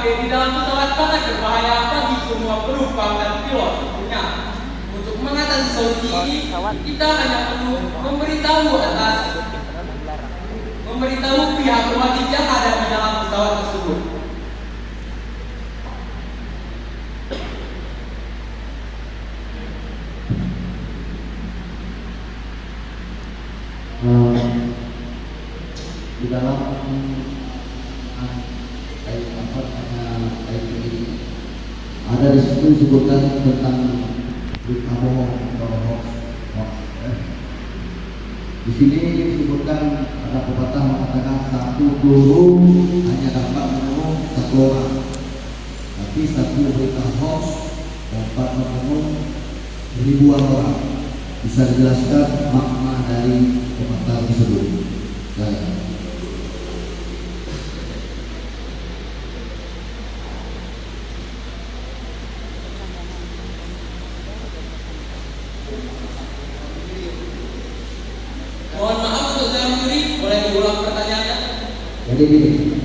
di dalam pesawat sangat berbahaya bagi semua penumpang dan pilot tentunya. Untuk mengatasi solusi ini, kita hanya perlu memberitahu pihak wajib yang ada di dalam pesawat tersebut. Di dalam ada di situ disebutkan tentang berita bohong atau hoax. Di sini disebutkan ada pepatah mengatakan satu peluru hanya dapat membunuh satu orang, tapi satu berita hoax dapat membunuh ribuan orang. Bisa dijelaskan makna dari pepatah tersebut? Mohon maaf untuk saya juri, boleh diulang pertanyaannya? Jadi gini,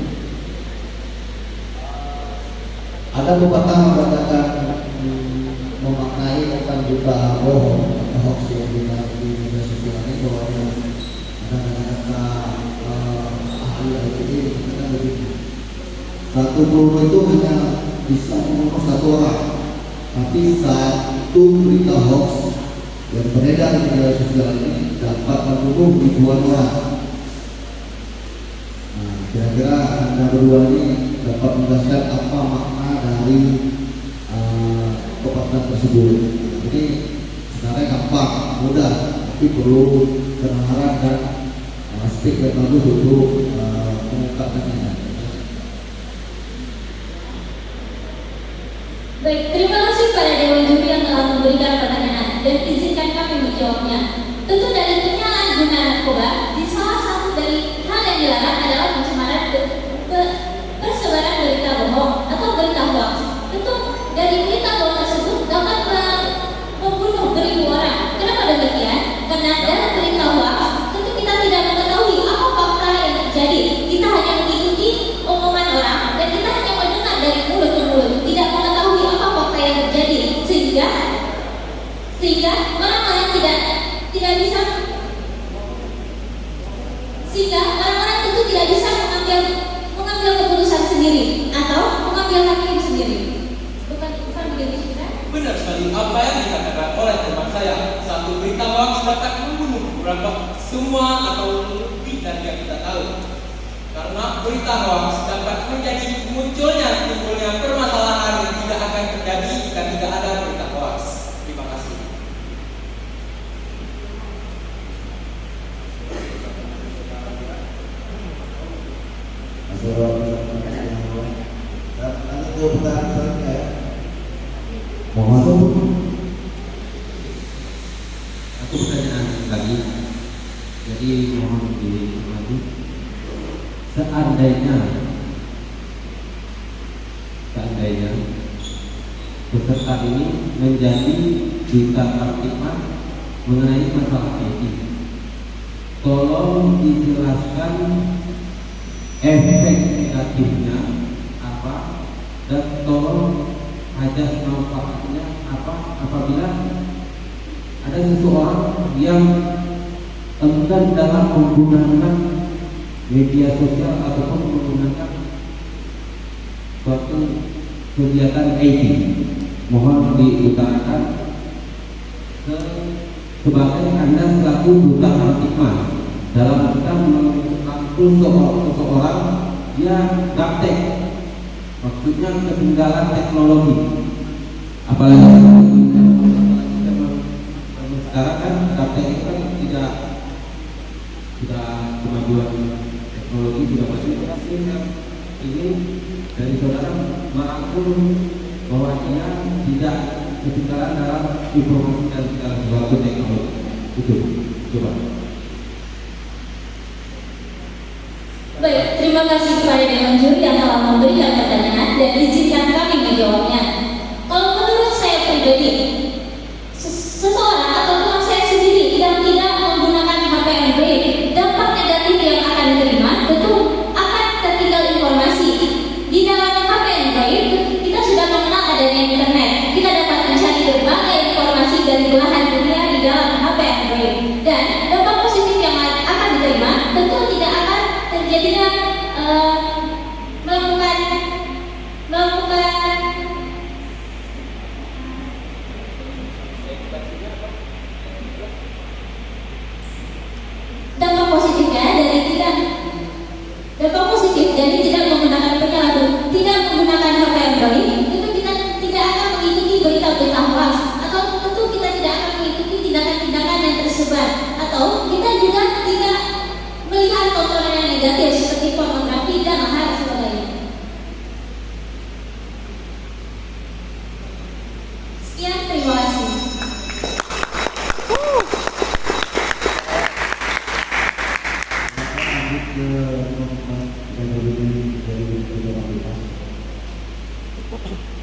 ada pepatah mengatakan memaknai tentang berita bohong atau hoax yang di media sosial ini bahwa ada kata-kata ahli IT mengatakan begitu. Satu peluru itu hanya bisa membunuh satu orang, tapi satu berita hoax yang beredar di media sosial ini dapat membunuh ribuan orang. Nah, kira-kira Anda berdua ini dapat menjelaskan apa makna dari pepatah tersebut? Ini sebenarnya gampang, mudah, tapi perlu kenalan dan speak yang bagus untuk mengungkapkannya. Baik, terima kasih pada Dewan Juri yang telah memberikan pertanyaan dan izinkan kami menjawabnya. Tentu dari penyalahgunaan narkoba di salah satu dari hal yang dilarang adalah pencemaran persebaran berita bohong atau berita hoax. Tentu dari berita bohong tersebut dapat membunuh beribu orang. Kenapa demikian? Karena dari berita hoax tentu kita tidak mengetahui apa fakta yang terjadi. Kita hanya mengikuti omongan orang dan kita hanya mendengar dari mulut ke mulut, tidak mengetahui apa fakta yang terjadi, sehingga orang-orang tidak bisa, sehingga orang-orang itu tidak bisa mengambil keputusan sendiri atau mengambil hakim sendiri. Bukan begitu kan? Benar sekali apa yang dikatakan oleh teman saya. Satu berita hoax dapat membunuh berapa semua atau lebih dari yang kita tahu. Karena berita hoax dapat menjadi timbulnya permasalahan yang tidak akan terjadi jika tidak ada berita hoax. Terima kasih. Aku pertanyaan lagi, jadi mohon diulangi. Seandainya peserta ini menjadi duta Kamtipmas mengenai masalah ini, tolong dijelaskan efek negatifnya apa dan tolong hajat manfaatnya apa apabila ada seseorang yang enggan dalam menggunakan media sosial ataupun menggunakan suatu kegiatan IT. Mohon diutarakan sebagai Anda selaku duta Kamtipmas dalam rangka merangkul seseorang yang gaptek, maksudnya ketinggalan teknologi. Apalagi sekarang kan gaptek itu kan tidak kemajuan teknologi sudah masuk sehingga ini dari saudara merangkul bahwa dia tidak ketinggalan dalam informasi dan segala sesuatu teknologi itu. Coba. Baik, terima kasih kepada Dewan Juri yang telah memberikan pertanyaan dan izinkan kami menjawabnya. Kalau menurut saya pribadi, seseorang atau teman saya sendiri yang tidak menggunakan HP Android, dampak negatif yang akan diterima tentu akan tertinggal informasi di dalam HP Android. Tuhan.